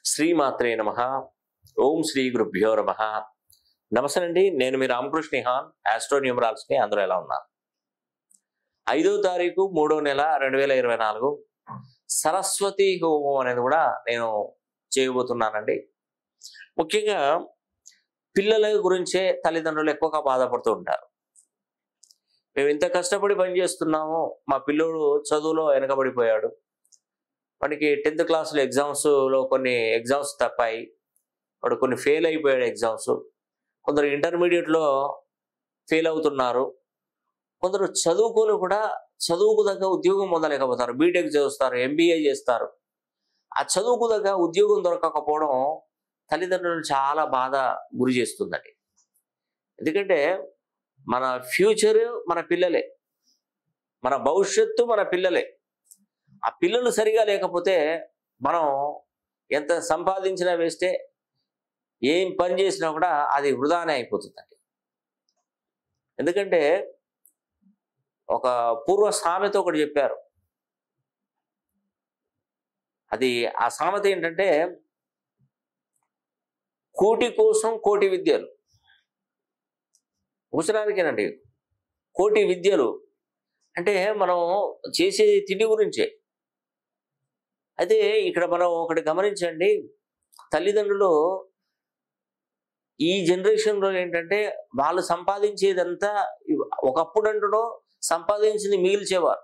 శ్రీమాత్రే నమః. ఓం శ్రీ గురుభ్యో నమః. నమస్తే అండి, నేను మీ రామకృష్ణ నిహాన్, ఆస్ట్రో న్యూమరాలజీ. అందరూ ఎలా ఉన్నారు? 5వ తారీఖు 3వ నెల 2024 సరస్వతి హోమం అనేది కూడా నేను చేయబోతున్నానండి. ముఖ్యంగా పిల్లల గురించే తల్లిదండ్రులు ఎక్కువగా బాధపడుతూ ఉంటారు. మేము ఇంత కష్టపడి పనిచేస్తున్నాము, మా పిల్లోడు చదువులో వెనకబడిపోయాడు, వాడికి 10th క్లాస్లో ఎగ్జామ్స్లో కొన్ని ఎగ్జామ్స్ తప్పాయి, వాడు కొన్ని ఫెయిల్ అయిపోయాడు ఎగ్జామ్స్, కొందరు ఇంటర్మీడియట్లో ఫెయిల్ అవుతున్నారు, కొందరు చదువుకొని కూడా చదువుకు తగ్గ ఉద్యోగం పొందలేకపోతారు, బీటెక్ చేస్తారు, ఎంబీఏ చేస్తారు. ఆ చదువుకు తగ్గ ఉద్యోగం దొరకకపోవడం తల్లిదండ్రులను చాలా బాధ గురి చేస్తుందండి. ఎందుకంటే మన ఫ్యూచర్ మన పిల్లలే, మన భవిష్యత్తు మన పిల్లలే. ఆ పిల్లలు సరిగా లేకపోతే మనం ఎంత సంపాదించినా వేస్తే, ఏం పని చేసినా కూడా అది వృధానే అయిపోతుందండి. ఎందుకంటే ఒక పూర్వ సామెత ఒకటి చెప్పారు. అది ఆ సామెత ఏంటంటే, కోటి కోసం కోటి విద్యలు. అవసరానికేనండి కోటి విద్యలు అంటే మనం చేసే తిండి గురించే. అయితే ఇక్కడ మనం ఒకటి గమనించండి, తల్లిదండ్రులు ఈ జనరేషన్లో ఏంటంటే వాళ్ళు సంపాదించేదంతా ఒకప్పుడు అంటుడో సంపాదించింది మిగిల్చేవారు.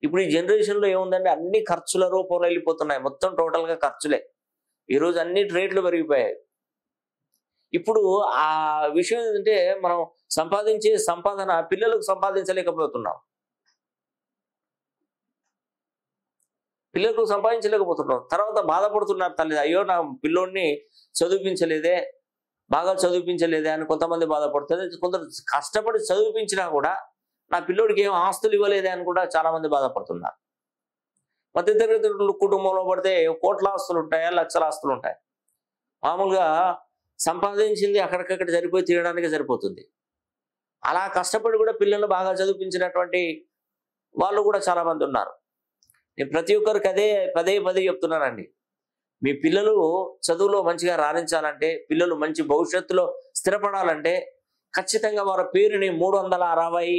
ఇప్పుడు ఈ జనరేషన్లో ఏముందంటే అన్ని ఖర్చుల రూపంలో వెళ్ళిపోతున్నాయి, మొత్తం టోటల్గా ఖర్చులే. ఈరోజు అన్ని రేట్లు పెరిగిపోయాయి. ఇప్పుడు ఆ విషయం ఏంటంటే మనం సంపాదించే సంపాదన పిల్లలకు సంపాదించలేకపోతున్నాం, తర్వాత బాధపడుతున్నారు తల్లి, అయ్యో నా పిల్లోడిని చదివించలేదే, బాగా చదివించలేదే అని కొంతమంది బాధపడుతుంది. కొందరు కష్టపడి చదివించినా కూడా నా పిల్లోడికి ఏం ఆస్తులు ఇవ్వలేదే అని కూడా చాలా మంది బాధపడుతున్నారు. మధ్యతరగతి కుటుంబంలో పడితే కోట్ల ఆస్తులు ఉంటాయా, లక్షల ఆస్తులు ఉంటాయి. మామూలుగా సంపాదించింది అక్కడికక్కడ సరిపోయి తినడానికి సరిపోతుంది. అలా కష్టపడి కూడా పిల్లలు బాగా చదివించినటువంటి వాళ్ళు కూడా చాలా మంది ఉన్నారు. నేను ప్రతి ఒక్కరికి పదే చెప్తున్నానండి, మీ పిల్లలు చదువులో మంచిగా రాణించాలంటే, పిల్లలు మంచి భవిష్యత్తులో స్థిరపడాలంటే ఖచ్చితంగా వారి పేరుని 360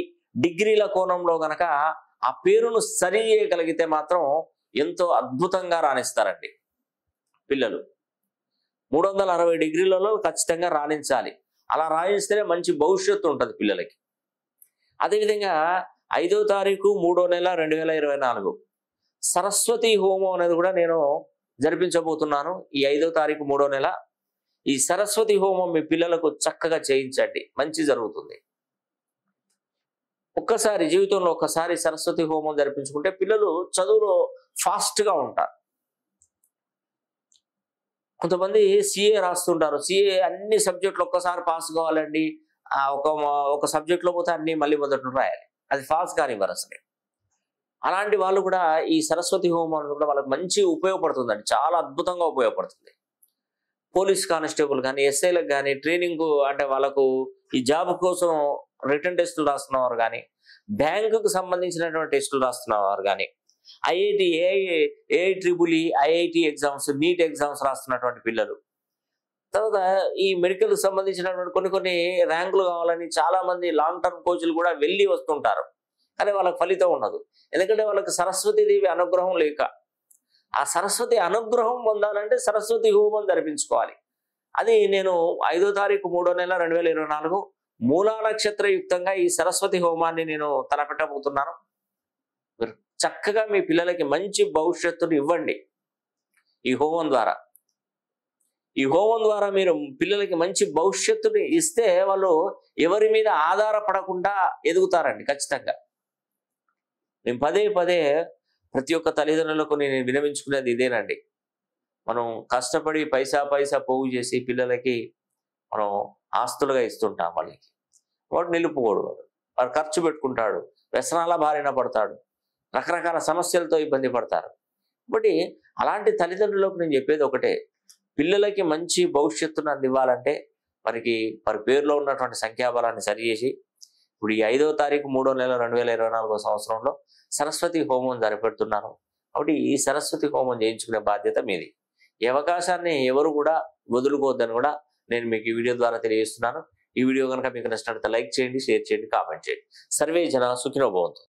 డిగ్రీల కోణంలో గనక ఆ పేరును సరి చేయగలిగితే మాత్రం ఎంతో అద్భుతంగా రాణిస్తారండి పిల్లలు. 360 డిగ్రీలలో ఖచ్చితంగా రాణించాలి. అలా రాణిస్తేనే మంచి భవిష్యత్తు ఉంటుంది పిల్లలకి. అదేవిధంగా 5వ తారీఖు 3వ నెల 2024 సరస్వతి హోమం అనేది కూడా నేను జరిపించబోతున్నాను. ఈ 5వ తారీఖు 3వ నెల ఈ సరస్వతి హోమం మీ పిల్లలకు చక్కగా చేయించండి, మంచి జరుగుతుంది. జీవితంలో ఒక్కసారి సరస్వతి హోమం జరిపించుకుంటే పిల్లలు చదువులో ఫాస్ట్గా ఉంటారు. కొంతమంది సిఏ రాస్తుంటారు, సిఏ అన్ని సబ్జెక్టులు ఒక్కసారి పాస్ కావాలండి, ఒక సబ్జెక్ట్లో పోతే అన్ని మళ్ళీ మొదటి రాయాలి, అది పాస్ కానివ్వరు అసలు. అలాంటి వాళ్ళు కూడా ఈ సరస్వతి హోమం కూడా వాళ్ళకి మంచి ఉపయోగపడుతుందండి, చాలా అద్భుతంగా ఉపయోగపడుతుంది. పోలీస్ కానిస్టేబుల్ కానీ, ఎస్ఐలకు కానీ ట్రైనింగ్ అంటే వాళ్ళకు ఈ జాబ్ కోసం రిటర్న్ టెస్టులు రాస్తున్నవారు కానీ, బ్యాంకుకు సంబంధించినటువంటి టెస్టులు రాస్తున్నవారు కానీ, IIT, A I triple, IIT exams, NEET exams రాస్తున్నటువంటి పిల్లలు, తర్వాత ఈ మెడికల్ సంబంధించినటువంటి కొన్ని ర్యాంకులు కావాలని చాలా మంది లాంగ్ టర్మ్ కోచ్లు కూడా వెళ్ళి వస్తుంటారు. కానీ వాళ్ళకి ఫలితం ఉండదు, ఎందుకంటే వాళ్ళకి సరస్వతీదేవి అనుగ్రహం లేక. ఆ సరస్వతి అనుగ్రహం పొందాలంటే సరస్వతి హోమం జరిపించుకోవాలి. అది నేను 5వ తారీఖు 3వ నెల 2024 మూలా నక్షత్ర యుక్తంగా ఈ సరస్వతి హోమాన్ని నేను తలపెట్టబోతున్నాను. మీరు చక్కగా మీ పిల్లలకి మంచి భవిష్యత్తును ఇవ్వండి ఈ హోమం ద్వారా. ఈ హోమం ద్వారా మీరు పిల్లలకి మంచి భవిష్యత్తుని ఇస్తే వాళ్ళు ఎవరి మీద ఆధారపడకుండా ఎదుగుతారండి ఖచ్చితంగా. నేను పదే ప్రతి ఒక్క తల్లిదండ్రులకు నేను వినవించుకునేది ఇదేనండి. మనం కష్టపడి పైసా పోగు చేసి పిల్లలకి మనం ఆస్తులుగా ఇస్తుంటాం. వాడు నిలుపుకోడు, వాడు ఖర్చు పెట్టుకుంటాడు, వ్యసనాల బారిన పడతాడు, రకరకాల సమస్యలతో ఇబ్బంది పడతారు. కాబట్టి అలాంటి తల్లిదండ్రులకు నేను చెప్పేది ఒకటే, పిల్లలకి మంచి భవిష్యత్తును అందివ్వాలంటే వారి పేరులో ఉన్నటువంటి సంఖ్యాబలాన్ని సరిచేసి ఇప్పుడు ఈ 5వ తారీఖు 3వ నెల 2024 సంవత్సరంలో సరస్వతి హోమం జరిపెడుతున్నాను. కాబట్టి ఈ సరస్వతి హోమం చేయించుకునే బాధ్యత మీది. ఈ అవకాశాన్ని ఎవరు కూడా వదులుకోవద్దని కూడా నేను మీకు ఈ వీడియో ద్వారా తెలియజేస్తున్నాను. ఈ వీడియో కనుక మీకు నచ్చినట్లయితే లైక్ చేయండి, షేర్ చేయండి, కామెంట్ చేయండి. సర్వే జన సుఖినో భవంతు.